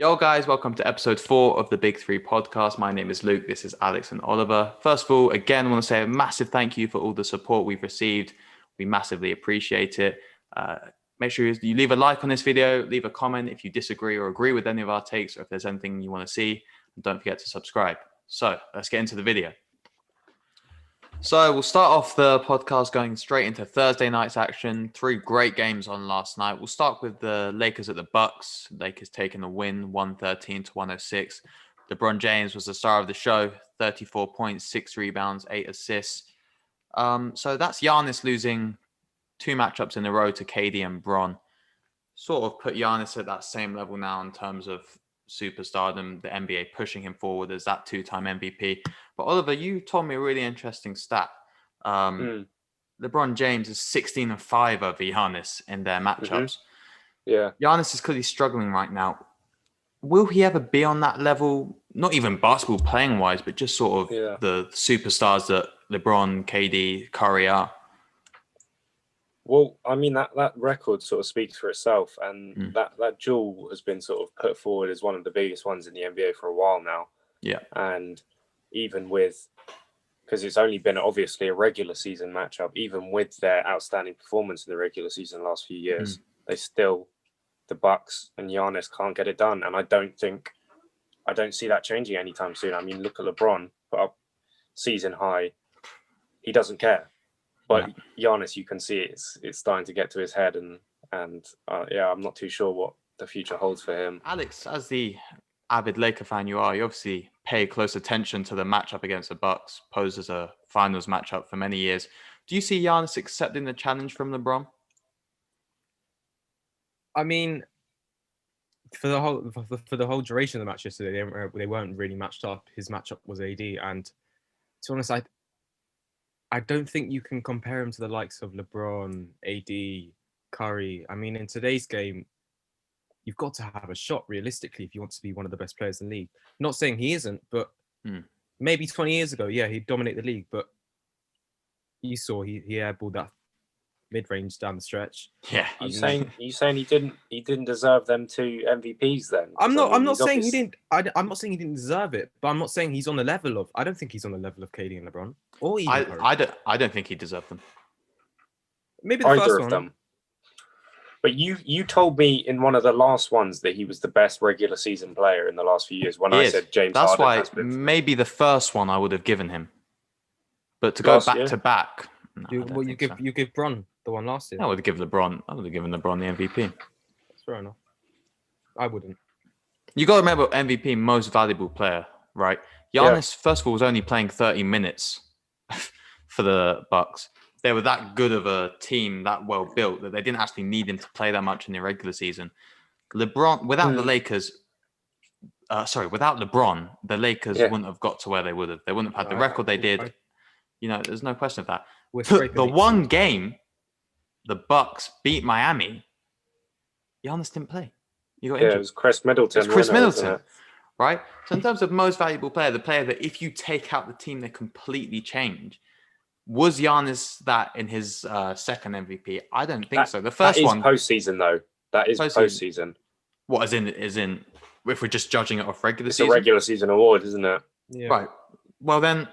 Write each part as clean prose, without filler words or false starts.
Yo, guys, welcome to episode 4 of the Big Three podcast. My name is Luke. This is Alex and Oliver. First of all, again, I want to say a massive thank you for all the support we've received. We massively appreciate it. Make sure you leave a like on this video, leave a comment if you disagree or agree with any of our takes, or if there's anything you want to see. And don't forget to subscribe. So let's get into the video. So we'll start off the podcast going straight into Thursday night's action. 3 great games on last night. We'll start with the Lakers at the Bucks. Lakers taking the win, 113 to 106. LeBron James was the star of the show, 34 points, 6 rebounds, 8 assists. So that's Giannis losing 2 matchups in a row to KD and Bron. Sort of put Giannis at that same level now in terms of superstardom, the NBA pushing him forward as that 2-time MVP. But Oliver, you told me a really interesting stat. LeBron James is 16-5 over Giannis in their matchups. Yeah. Giannis is clearly struggling right now. Will he ever be on that level? Not even basketball playing wise, but just sort of the superstars that LeBron, KD, Curry are. Well, I mean, that record sort of speaks for itself. And that duel has been sort of put forward as one of the biggest ones in the NBA for a while now. Yeah. And even with, because it's only been obviously a regular season matchup, even with their outstanding performance in the regular season the last few years, the Bucks and Giannis can't get it done. And I don't see that changing anytime soon. I mean, look at LeBron, put up season high. He doesn't care. But Giannis, you can see it's starting to get to his head, and I'm not too sure what the future holds for him. Alex, as the avid Laker fan you are, you obviously pay close attention to the matchup against the Bucks, posed as a finals matchup for many years. Do you see Giannis accepting the challenge from LeBron? I mean, for the whole duration of the match yesterday, they weren't really matched up. His matchup was AD, and to be honest, I don't think you can compare him to the likes of LeBron, AD, Curry. I mean, in today's game, you've got to have a shot realistically if you want to be one of the best players in the league. Not saying he isn't, but maybe 20 years ago, he'd dominate the league. But you saw he airballed that mid-range down the stretch. Yeah. You saying he didn't deserve them 2 MVPs then? I'm not saying he didn't. I'm not saying he didn't deserve it, but I'm not saying he's on the level of. I don't think he's on the level of KD and LeBron, or even Curry. I don't think he deserved them. Maybe the Either first of one. them. But you told me in one of the last ones that he was the best regular season player in the last few years. When I said James That's Harden why has been maybe the first one I would have given him, but to go back to back, you give Bron the one last year. I would have given LeBron. I would have given LeBron the MVP. That's fair enough. I wouldn't. You got to remember MVP, most valuable player, right? Giannis, first of all, was only playing 30 minutes for the Bucks. They were that good of a team, that well built, that they didn't actually need him to play that much in the regular season. LeBron, without the Lakers, without LeBron, the Lakers wouldn't have got to where they would have. They wouldn't have had the record they did. There's no question of that. The one game the Bucks beat Miami, Giannis didn't play. He got injured. It was Chris Middleton. Right? So in terms of most valuable player, the player that if you take out the team, they completely change. Was Giannis that in his second MVP? I don't think so. The first one postseason though. That is postseason. What is in if we're just judging it off regular season? It's a regular season award, isn't it? Yeah. Right. Well then,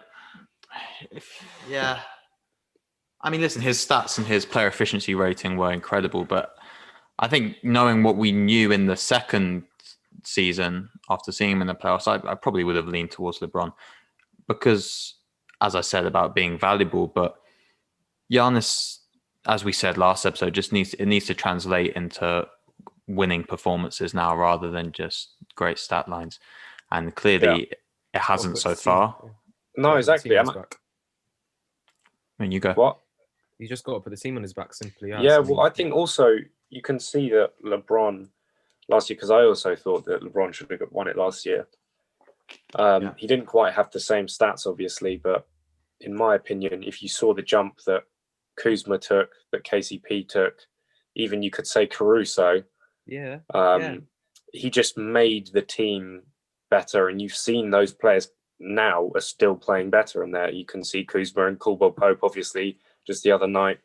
I mean, listen, his stats and his player efficiency rating were incredible, but I think knowing what we knew in the second season after seeing him in the playoffs, I probably would have leaned towards LeBron because, as I said about being valuable, but Giannis, as we said last episode, just needs to translate into winning performances now rather than just great stat lines, and clearly it hasn't so far. No, exactly. I mean, you go. What? You just got to put the team on his back simply. I think also you can see that LeBron last year, because I also thought that LeBron should have won it last year. He didn't quite have the same stats, obviously, but in my opinion, if you saw the jump that Kuzma took, that KCP took, even you could say Caruso, he just made the team better, and you've seen those players now are still playing better. And there you can see Kuzma and Caldwell Pope, obviously, just the other night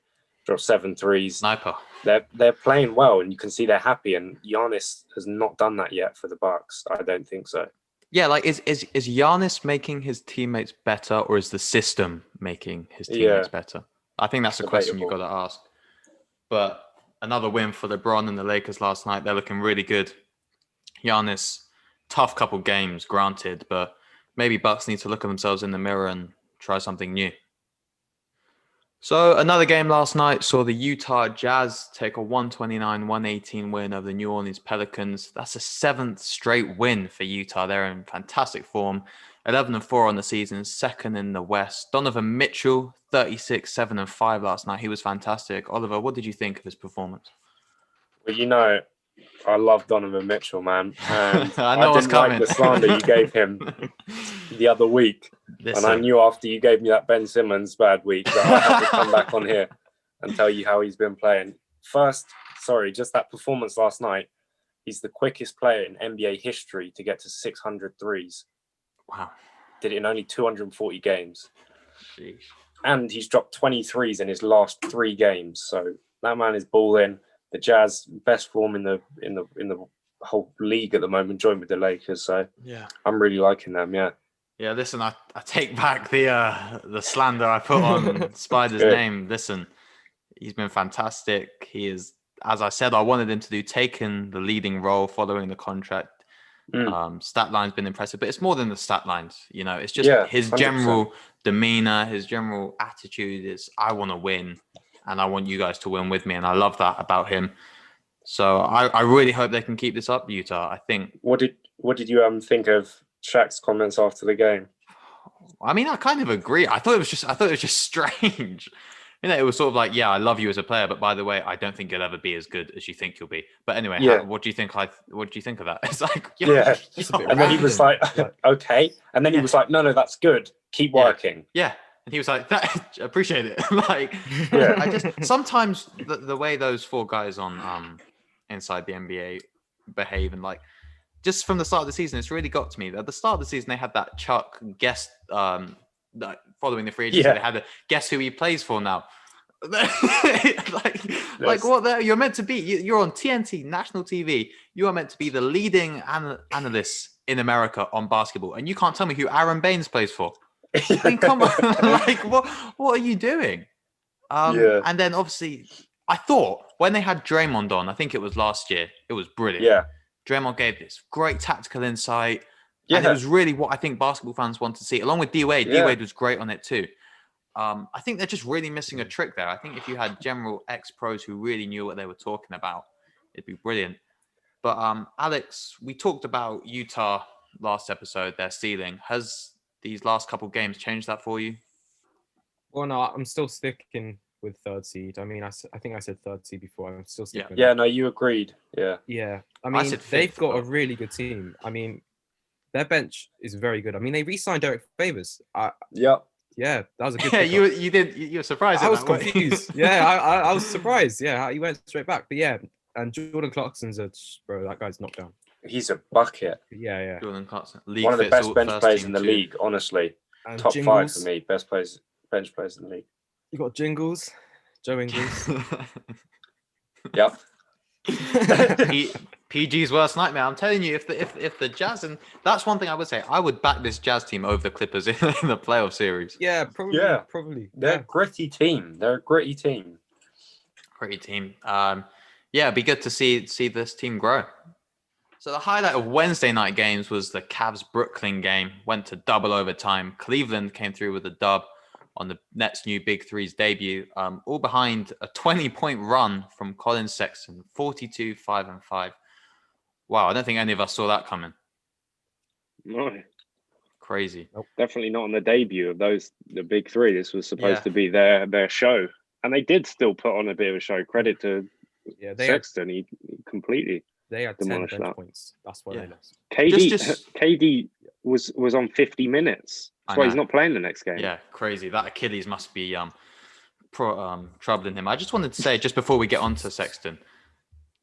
Drop 7 threes. Sniper. They're playing well, and you can see they're happy. And Giannis has not done that yet for the Bucks. I don't think so. Yeah, like is Giannis making his teammates better, or is the system making his teammates better? I think that's a question you've got to ask. But another win for LeBron and the Lakers last night. They're looking really good. Giannis, tough couple games, granted, but maybe Bucks need to look at themselves in the mirror and try something new. So another game last night saw the Utah Jazz take a 129-118 win over the New Orleans Pelicans. That's a 7th straight win for Utah. They're in fantastic form. 11-4 on the season, second in the West. Donovan Mitchell, 36, 7-5 last night. He was fantastic. Oliver, what did you think of his performance? Well, I love Donovan Mitchell, man. And I know what's coming. Like the slander you gave him the other week. Listen. And I knew after you gave me that Ben Simmons bad week that I had to come back on here and tell you how he's been playing. First, just that performance last night. He's the quickest player in NBA history to get to 600 threes. Wow. Did it in only 240 games. Jeez. And he's dropped 20 threes in his last 3 games. So that man is balling. The Jazz, best form in the whole league at the moment, joined with the Lakers. So yeah, I'm really liking them. Yeah. Yeah. Listen, I take back the slander I put on Spider's name. Listen, he's been fantastic. He is, as I said, I wanted him to do taking the leading role following the contract. Stat line's been impressive, but it's more than the stat lines. It's just his 100%. General demeanor, his general attitude is, I want to win. And I want you guys to win with me. And I love that about him. So I really hope they can keep this up, Utah. I think. What did you think of Shaq's comments after the game? I mean, I kind of agree. I thought it was just strange. It was sort of like, yeah, I love you as a player, but by the way, I don't think you'll ever be as good as you think you'll be. But anyway, what do you think? What do you think of that? It's like, and then he was like, okay, and then he was like, no, that's good. Keep working. Yeah. And he was like, appreciate it. I just sometimes the way those 4 guys on inside the NBA behave, and just from the start of the season, it's really got to me. At the start of the season, they had that Chuck guest following the free agency. They had a guess who he plays for now. What you're meant to be. You're on TNT national TV. You are meant to be the leading analyst in America on basketball, and you can't tell me who Aaron Baines plays for. I mean, come on, what are you doing? And then obviously, I thought when they had Draymond on, I think it was last year, it was brilliant. Yeah, Draymond gave this great tactical insight, and it was really what I think basketball fans want to see, along with D-Wade. Yeah. D-Wade was great on it too. I think they're just really missing a trick there. I think if you had general ex-pros who really knew what they were talking about, it'd be brilliant. But Alex, we talked about Utah last episode, their ceiling. Has these last couple of games changed that for you? Well, no, I'm still sticking with 3rd seed. I mean, I think I said 3rd seed before. I'm still sticking with that. No, you agreed. Yeah. Yeah. I mean, they've got a really good team. I mean, their bench is very good. I mean, they re-signed Derek Favors. Yeah, that was a good pickup. You were surprised. I was confused. I was surprised. Yeah, he went straight back. But yeah, and Jordan Clarkson's that guy's knocked down. He's a bucket. Yeah. Jordan Clarkson. One of the best bench players in the league, honestly. And top Jingles. 5 for me. Best bench players in the league. You got Jingles, Joe Ingles. Yep. PG's worst nightmare. I'm telling you, if the Jazz, and that's one thing I would say, I would back this Jazz team over the Clippers in the playoff series. Yeah, probably. They're a gritty team. Gritty team. It'd be good to see this team grow. So the highlight of Wednesday night games was the Cavs-Brooklyn game. Went to double overtime. Cleveland came through with a dub on the Nets' new Big Three's debut, all behind a 20-point run from Colin Sexton, 42, 5-5. Wow, I don't think any of us saw that coming. No. Crazy. Nope. Definitely not on the debut of the Big Three. This was supposed to be their show. And they did still put on a bit of a show. Credit to Sexton. He completely... They had 10 bench points. That's why they lost. KD was on 50 minutes. That's why he's not playing the next game. Yeah, crazy. That Achilles must be troubling him. I just wanted to say, just before we get on to Sexton,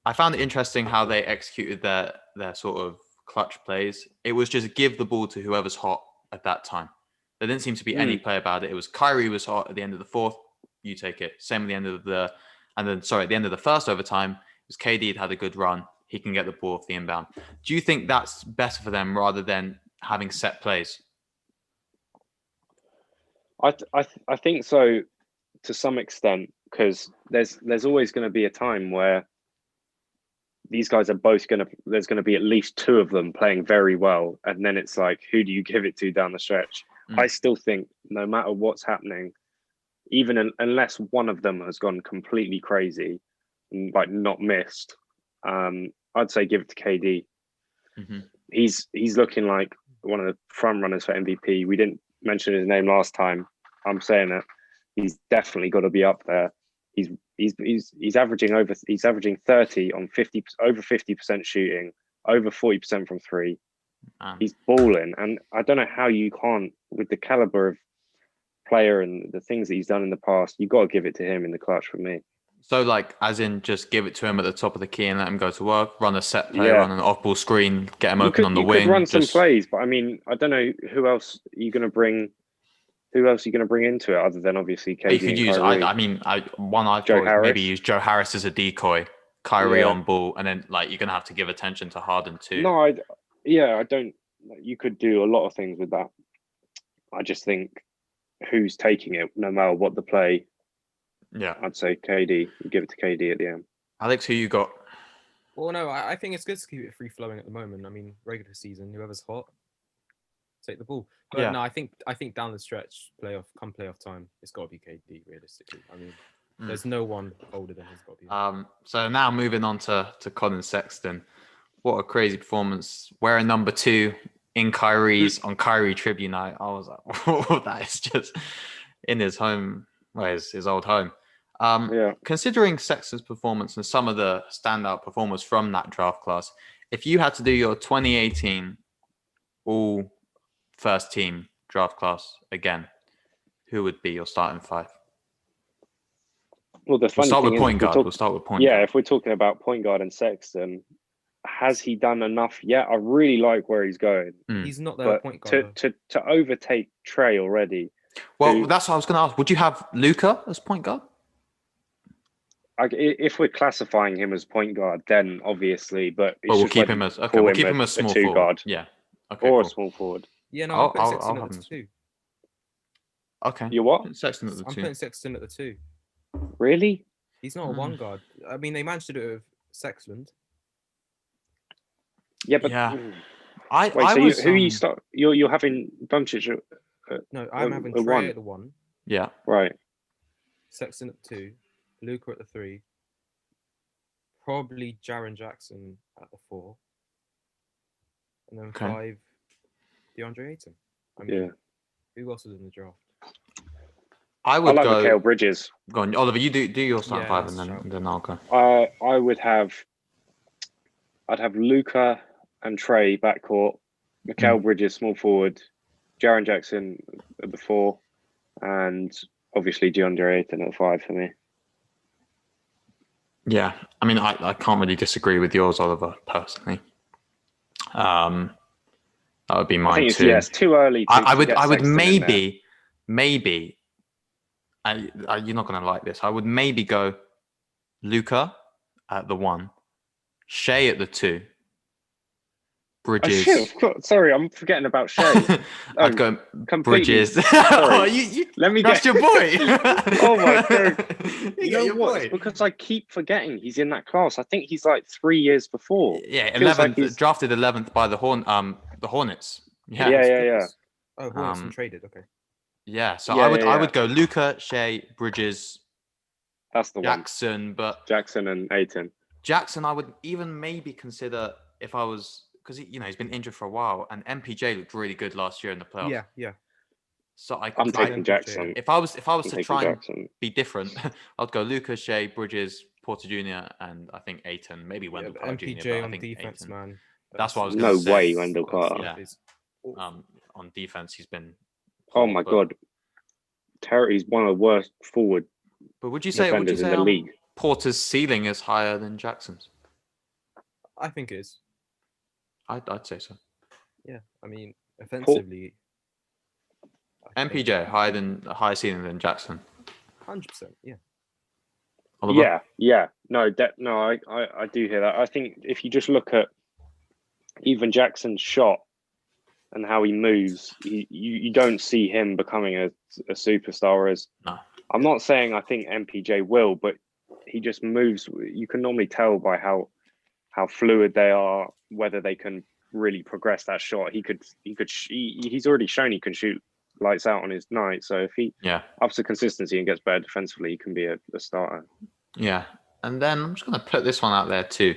I found it interesting how they executed their sort of clutch plays. It was just give the ball to whoever's hot at that time. There didn't seem to be any play about it. It was Kyrie was hot at the end of the 4th. you take it. Same at the end of the, and then sorry, at the end of the first overtime, because KD had a good run, he can get the ball off the inbound. Do you think that's better for them rather than having set plays? I think so to some extent, because there's always going to be a time where these guys are both there's going to be at least two of them playing very well, and then it's like, who do you give it to down the stretch? I still think no matter what's happening, even unless one of them has gone completely crazy and like not missed, I'd say give it to KD. Mm-hmm. He's looking like one of the front runners for MVP. We didn't mention his name last time. I'm saying it. He's definitely got to be up there. He's averaging 30 on 50% shooting, over 40% from three. He's balling, and I don't know how you can't, with the caliber of player and the things that he's done in the past, you got to give it to him in the clutch for me. So, like, as in, just give it to him at the top of the key and let him go to work, run a set play, run an off-ball screen, get him open on the wing. You could run some plays, but I mean, I don't know who else you're going to bring. Who else are you going to bring into it other than obviously KD? You could use. I thought maybe use Joe Harris as a decoy, Kyrie on ball, and then like you're going to have to give attention to Harden too. No, I don't. You could do a lot of things with that. I just think who's taking it, no matter what the play. Yeah, I'd say KD. You give it to KD at the end. Alex, who you got? Well, no, I think it's good to keep it free flowing at the moment. I mean, regular season, whoever's hot, take the ball. But no, I think down the stretch, playoff time, it's got to be KD realistically. I mean, there's no one older than he's got to be. So now moving on to Colin Sexton. What a crazy performance. Wearing number 2 in Kyrie's on Kyrie tribute night. I was like, oh, that is just in his home, his old home. Considering Sexton's performance and some of the standout performers from that draft class, if you had to do your 2018 all first team draft class again, who would be your starting 5? Well, we'll start with point guard. Yeah, if we're talking about point guard and Sexton, has he done enough yet? I really like where he's going. He's not the point guard. To overtake Trey already. Well, that's what I was going to ask. Would you have Luka as point guard? If we're classifying him as point guard, then obviously, but we'll keep him as small two forward. Guard. Yeah, okay, or a small forward. Yeah, no, I'm putting Sexton at the 2. Okay, you what? Sexton at the 2. I'm putting Sexton at the 2. Really? He's not a one guard. I mean, they managed to do it with Sexland. Yeah, but who you start? You're having Doncic. No, I'm having Trey at the 1. Yeah, right. Sexton at the 2, Luka at the 3, probably Jaren Jackson at the 4, and then 5, DeAndre Ayton. I mean, who else was in the draft? I would go Mikal Bridges. Go on, Oliver. You do your starting 5, and then I'll go. I'd have Luka and Trey backcourt, Mikal Bridges small forward, Jaren Jackson at the 4, and obviously DeAndre Ayton at the 5 for me. Yeah, I mean, I can't really disagree with yours, Oliver, personally. That would be mine too. It's too early. I would maybe. You're not going to like this. I would maybe go Luka at the 1, Shea at the 2, Bridges. Sorry, I'm forgetting about Shea. I'd go Bridges. Let me get your boy. Oh my god! You know what? It's because I keep forgetting he's in that class. I think he's like 3 years before. Yeah, 11th, drafted 11th by the Hornets. Yeah. Oh, Hornets and traded. Okay. Yeah, so I would go Luka, Shea, Bridges. That's the Jackson, one. but Jackson and Ayton. Jackson, I would even maybe consider if I was, because he's been injured for a while, and MPJ looked really good last year in the playoffs. Yeah. So I'm taking Jackson. If I was to try and be different, I'd go Luka, Shea, Bridges, Porter Jr., and I think Ayton, maybe Wendell Carter Jr. MPJ on defense, Ayton. Man. That's what I was going to say. No way, Wendell Carter. Yeah. On defense, he's been. Oh my god, Terry's one of the worst forward. But would you say in the league? Porter's ceiling is higher than Jackson's? I think it is. I'd say so. Yeah, I mean, offensively, MPJ higher ceiling than Jackson. 100%. Yeah. Oliver? Yeah. No, I do hear that. I think if you just look at even Jackson's shot and how he moves, you don't see him becoming a superstar. Whereas No. I'm not saying I think MPJ will, but he just moves. You can normally tell by how fluid they are, whether they can really progress that shot. He's already shown he can shoot lights out on his night. So if he ups the consistency and gets better defensively, he can be a starter. Yeah. And then I'm just going to put this one out there too.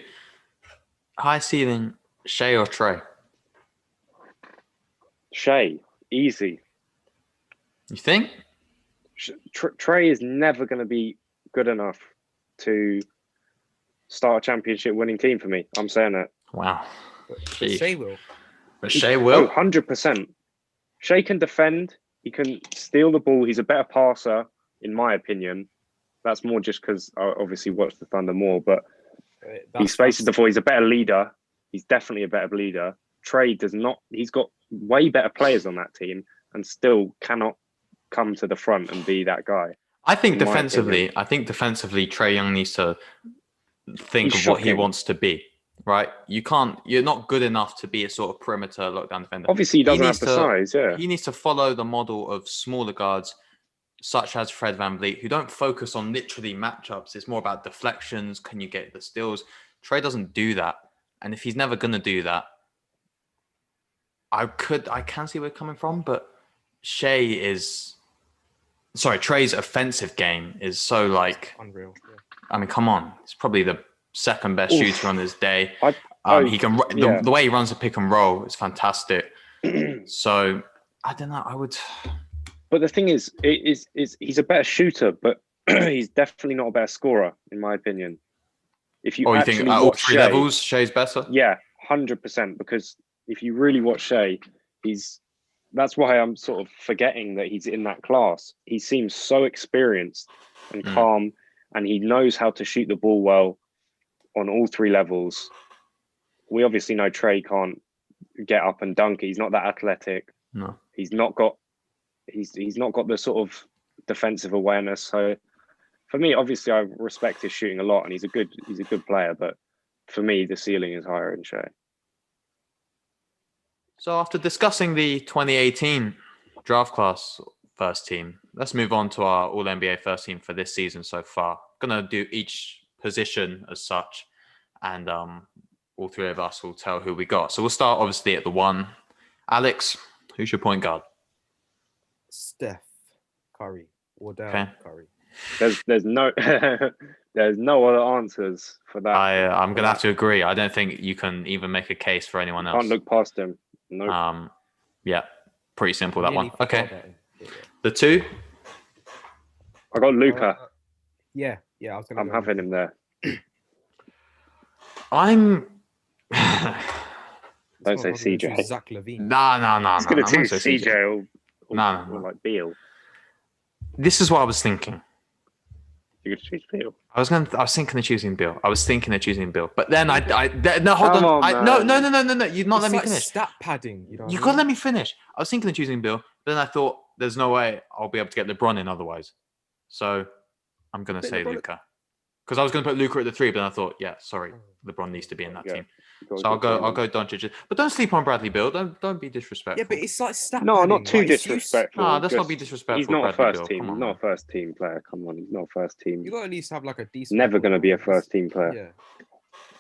High ceiling, Shea or Trey? Shea, easy. You think? Trey is never going to be good enough to start a championship winning team for me. I'm saying it. Wow. But Shea will. But Shea will? 100%. Shea can defend. He can steal the ball. He's a better passer, in my opinion. That's more just because I obviously watched the Thunder more, but he spaces the floor. He's a better leader. He's definitely a better leader. Trey does not. He's got way better players on that team and still cannot come to the front and be that guy. I think defensively, Trey Young needs to think of what he wants to be. Right? You're not good enough to be a sort of perimeter lockdown defender. Obviously, he doesn't have the size. Yeah, he needs to follow the model of smaller guards, such as Fred VanVleet, who don't focus on literally matchups. It's more about deflections. Can you get the steals? Trey doesn't do that, and if he's never going to do that, I can see where it's coming from, but Trey's offensive game is so unreal. Yeah. I mean, come on, it's probably the second best shooter on his day. The way he runs the pick and roll is fantastic. So I don't know. I would. But the thing is he's a better shooter, but he's definitely not a better scorer, in my opinion. If you think at all three levels, Shea's better? Yeah, 100%. Because if you really watch Shea, that's why I'm sort of forgetting that he's in that class. He seems so experienced and calm, and he knows how to shoot the ball well on all three levels. We obviously know Trey can't get up and dunk. He's not that athletic. No, he's not got the sort of defensive awareness. So for me, obviously, I respect his shooting a lot, and he's a good player. But for me, the ceiling is higher in Shea. So after discussing the 2018 draft class first team, let's move on to our All-NBA first team for this season so far. Gonna do each position as such, and all three of us will tell who we got. So we'll start obviously at the one. Alex, who's your point guard? Steph Curry. Curry. There's no there's no other answers for that. I'm gonna have to agree. I don't think you can even make a case for anyone else. Can't look past him. No. Yeah, pretty simple that one. Okay. The two. I got Luka. Yeah. I'm having him there. I'm. Don't say CJ. Zach LaVine. No. I was going to choose CJ or like Beal. This is what I was thinking. You could choose Beal. I was thinking of choosing Bill. But then hold Come on. No. You'd not let me finish. Stat padding. You gotta let me finish. I was thinking of choosing Bill, but then I thought there's no way I'll be able to get LeBron in otherwise. So I'm gonna say Luka. Because I was gonna put Luka at the 3, but then I thought, LeBron needs to be in that team. So I'll go Doncic. But don't sleep on Bradley Beal. Don't be disrespectful. Yeah, but it's like stat No, padding. not too disrespectful. No, let's not be disrespectful. He's not Bradley a first Beal. team. He's not a first team player. Come on, he's not a first team. You got to at least have like a decent. Never going to be a first team player.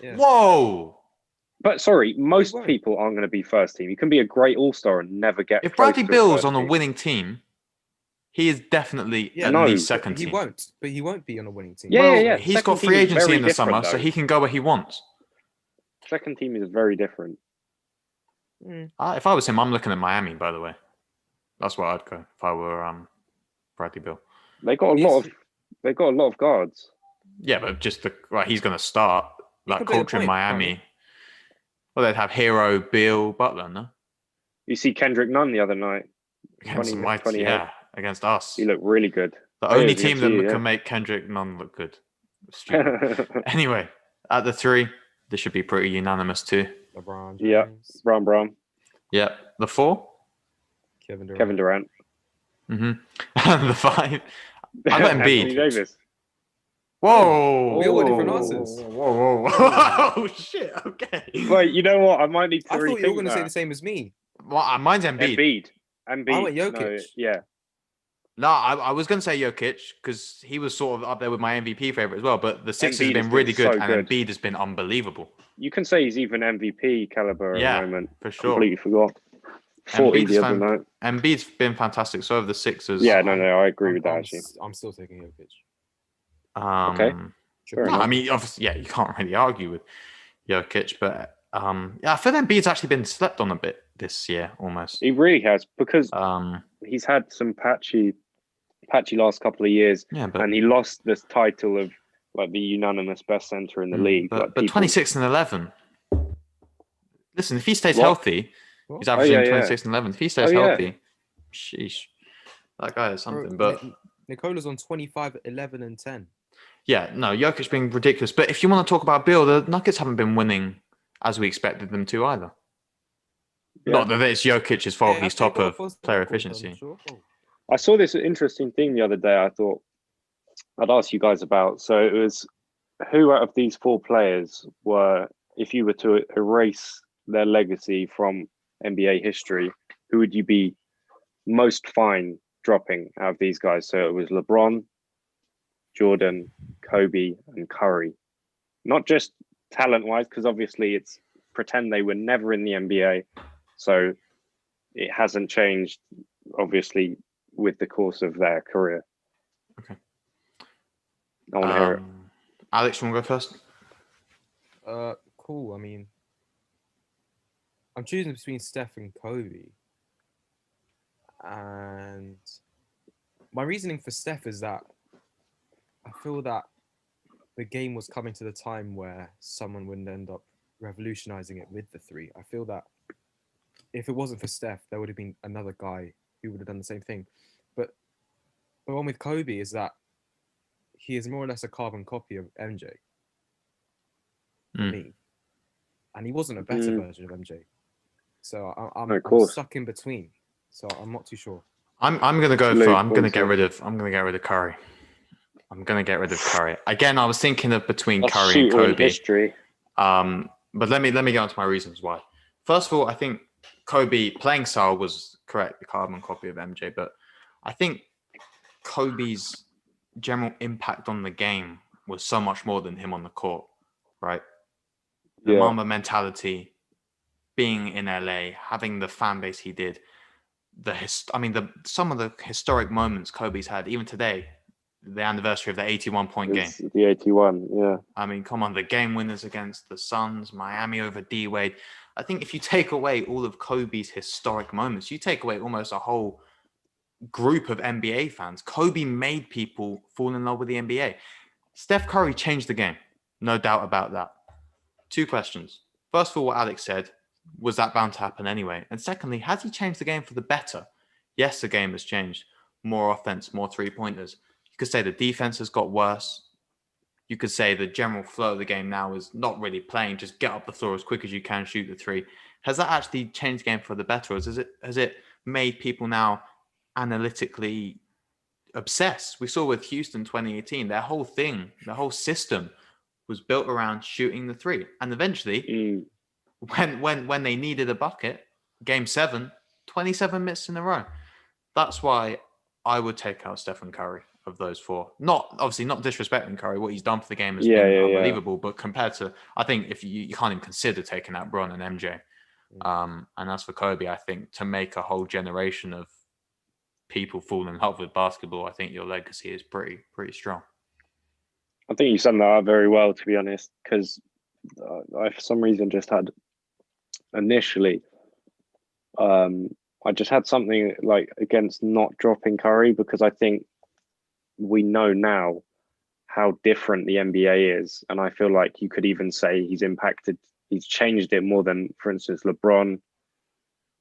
Yeah. Whoa. But sorry, most people aren't going to be first team. You can be a great all-star and never get. If Bradley Beal's on a winning team, he is definitely at least second team. He won't be on a winning team. Yeah. He's got free agency in the summer, so he can go where he wants. Second team is very different. If I was him, I'm looking at Miami. By the way, that's where I'd go if I were Bradley Beal. They got a lot of guards. Yeah, but just he's going to start that culture in Miami. Well, they'd have Hero, Beal, Butler, no? You see Kendrick Nunn the other night against us. He looked really good. The only team that can make Kendrick Nunn look good. Stupid. Anyway, at the 3, this should be pretty unanimous too. LeBron James. Yeah, Brown. Yeah, the 4. Kevin Durant. Mm-hmm. And the 5. I got Anthony Embiid. Davis. Whoa! We all got different Whoa, answers. Whoa! Oh shit! Okay. Wait, you know what? I might need to I thought you were going rethink to say that. the same as me. Well, mine's Embiid. Embiid. I went No, Jokic. yeah. No, I was going to say Jokic because he was sort of up there with my MVP favorite as well. But the Sixers have Embiid been has been really good, so and good. Embiid has been unbelievable. You can say he's even MVP caliber at Yeah, the moment. for sure. Completely forgot. 40 the other night. Embiid's been fantastic. So have the Sixers. Yeah, no, I agree with that, I'm, actually. I'm still taking Jokic. Okay. Fair No, enough. I mean, obviously, yeah, you can't really argue with Jokic, but yeah, I feel Embiid's actually been slept on a bit this year, almost. He really has, because Um, he's had some patchy last couple of years, yeah, but and he lost this title of like the unanimous best center in the league. but Like 26 and 11. Listen, if he stays What? healthy, What? he's averaging yeah. 26 and 11. If he stays Oh, yeah. healthy, sheesh, that guy is something. But Nicola's on 25, 11, and 10. yeah, no, Jokic's been ridiculous. But if you want to talk about Bill, the Nuggets haven't been winning as we expected them to either. Yeah. Not that it's Jokic's fault. Yeah, he's they top got of a first player record, I'm efficiency. sure. Oh. I saw this interesting thing the other day. I thought I'd ask you guys about. So it was, who out of these four players were, if you were to erase their legacy from NBA history, who would you be most fine dropping out of these guys? So it was LeBron, Jordan, Kobe, and Curry. Not just talent-wise, because obviously it's pretend they were never in the NBA, so it hasn't changed, obviously, with the course of their career. Okay. I want to hear it. Alex, you want to go first? Cool. I mean, I'm choosing between Steph and Kobe. And my reasoning for Steph is that I feel that the game was coming to the time where someone would end up revolutionizing it with the three. I feel that if it wasn't for Steph, there would have been another guy who would have done the same thing. But the one with Kobe is that he is more or less a carbon copy of MJ for me. And he wasn't a better version of MJ. So I'm stuck in between. So I'm not too sure. I'm gonna go for I'm gonna get rid of Curry. I'm gonna get rid of Curry. Again, I was thinking of between Curry and Kobe. History. But let me get on to my reasons why. First of all, I think Kobe playing style was correct, the carbon copy of MJ, but I think Kobe's general impact on the game was so much more than him on the court, right? The Mamba mentality, being in LA, having the fan base he did, some of the historic moments Kobe's had, even today, the anniversary of the 81-point game. The 81, yeah. I mean, come on, the game winners against the Suns, Miami over D-Wade. I think if you take away all of Kobe's historic moments, you take away almost a whole group of NBA fans. Kobe made people fall in love with the NBA. Steph Curry changed the game. No doubt about that. 2 questions. First of all, what Alex said, was that bound to happen anyway? And secondly, has he changed the game for the better? Yes, the game has changed. More offense, more three-pointers. You could say the defense has got worse. You could say the general flow of the game now is not really playing, just get up the floor as quick as you can, shoot the three. Has that actually changed the game for the better? Or has it made people now analytically obsessed? We saw with Houston 2018, their whole thing, their whole system was built around shooting the three. And eventually, when they needed a bucket, game 7, 27 minutes in a row. That's why I would take out Stephen Curry of those 4. Obviously not disrespecting Curry. What he's done for the game has been unbelievable. But compared to, I think if you can't even consider taking out Bron and MJ. And as for Kobe, I think to make a whole generation of people fall in love with basketball, I think your legacy is pretty strong. I think you summed that up very well, to be honest, because I, for some reason, just had initially, I just had something like against not dropping Curry, because I think we know now how different the NBA is. And I feel like you could even say he's changed it more than, for instance, LeBron.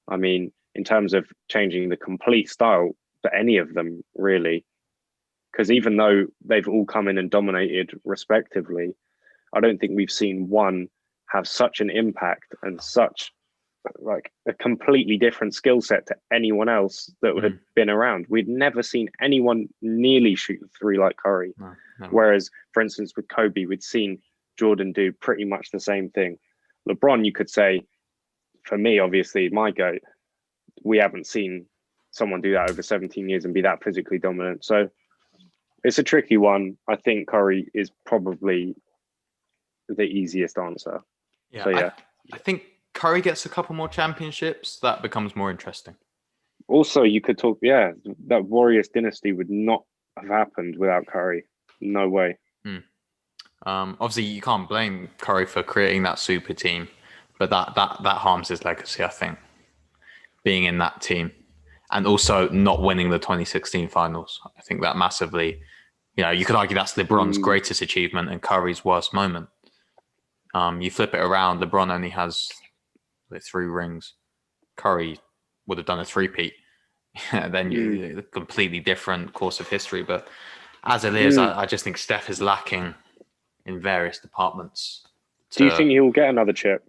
I mean, in terms of changing the complete style for any of them, really. Because even though they've all come in and dominated respectively, I don't think we've seen one have such an impact and such like a completely different skill set to anyone else that would have been around. We'd never seen anyone nearly shoot the three like Curry. No. Whereas, for instance, with Kobe, we'd seen Jordan do pretty much the same thing. LeBron, you could say, for me, obviously, my GOAT, we haven't seen someone do that over 17 years and be that physically dominant. So it's a tricky one. I think Curry is probably the easiest answer. Yeah, so, yeah. I think Curry gets a couple more championships. That becomes more interesting. Also, you could talk, that Warriors dynasty would not have happened without Curry. No way. Obviously, you can't blame Curry for creating that super team, but that harms his legacy, I think, being in that team. And also not winning the 2016 finals. I think that massively, you could argue that's LeBron's greatest achievement and Curry's worst moment. You flip it around, LeBron only has 3 rings. Curry would have done a three-peat. Then a completely different course of history. But as it is, I just think Steph is lacking in various departments. Do you think he will get another chip?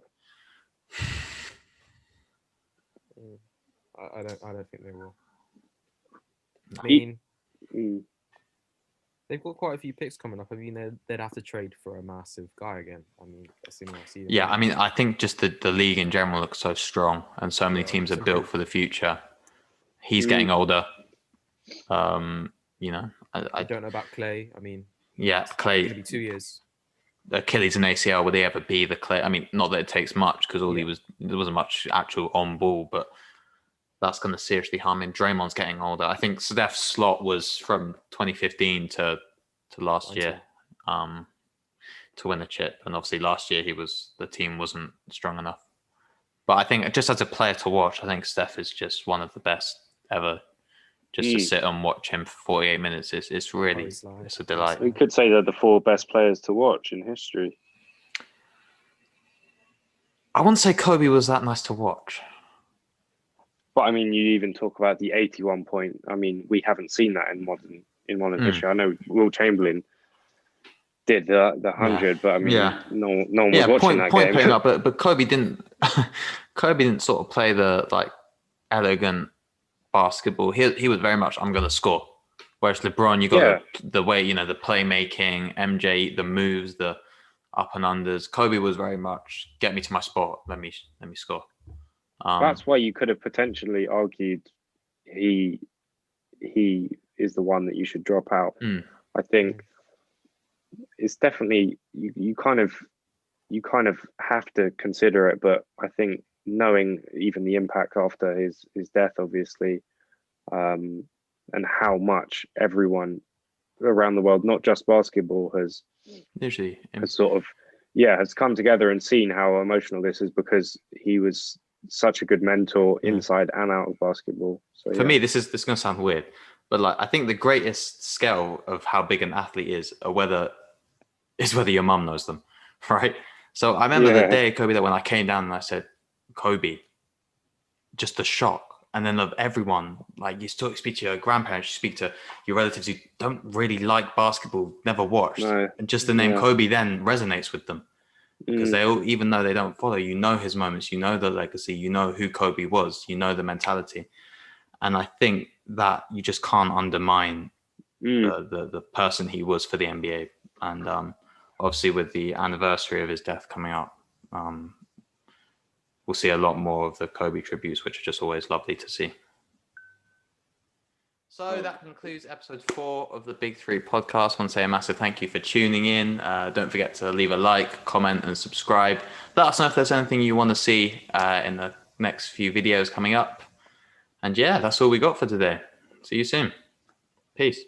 I don't think they will. I mean, they've got quite a few picks coming up. I mean, they'd have to trade for a massive guy again. I mean, I mean, I think just the league in general looks so strong, and so many teams are built for the future. He's getting older. I don't know about Clay. I mean, Clay. It's gonna be 2 years. Achilles and ACL, would they ever be the Clay? I mean, not that it takes much because there wasn't much actual on ball, but that's going to seriously harm him. Draymond's getting older. I think Steph's slot was from 2015 to last year to win a chip. And obviously last year the team wasn't strong enough. But I think just as a player to watch, I think Steph is just one of the best ever. Just to sit and watch him for 48 minutes, it's really it's a delight. We could say they're the 4 best players to watch in history. I wouldn't say Kobe was that nice to watch. But I mean, you even talk about the 81 point. I mean, we haven't seen that in modern history. I know Will Chamberlain did the 100, but I mean, no one was watching that game. Putting up, but Kobe didn't. Kobe didn't sort of play the elegant basketball. He was very much I'm going to score. Whereas LeBron, you got the way the playmaking, MJ, the moves, the up and unders. Kobe was very much get me to my spot. Let me score. That's why you could have potentially argued he is the one that you should drop out. I think it's definitely you kind of have to consider it, but I think knowing even the impact after his death, obviously, and how much everyone around the world, not just basketball, has sort of has come together and seen how emotional this is because he was such a good mentor inside and out of basketball. So for me, this is going to sound weird, but I think the greatest scale of how big an athlete is whether your mum knows them, right? So I remember the day Kobe, that when I came down and I said, Kobe, just the shock. And then of everyone, you still speak to your grandparents, you speak to your relatives who don't really like basketball, never watched. No. And just the name Kobe then resonates with them. Because they all, even though they don't follow, his moments, the legacy, who Kobe was, the mentality. And I think that you just can't undermine the person he was for the NBA. And obviously with the anniversary of his death coming up, we'll see a lot more of the Kobe tributes, which are just always lovely to see. So that concludes episode 4 of the Big 3 podcast. I want to say a massive thank you for tuning in. Don't forget to leave a like, comment, and subscribe. Let us know if there's anything you want to see in the next few videos coming up. And that's all we got for today. See you soon. Peace.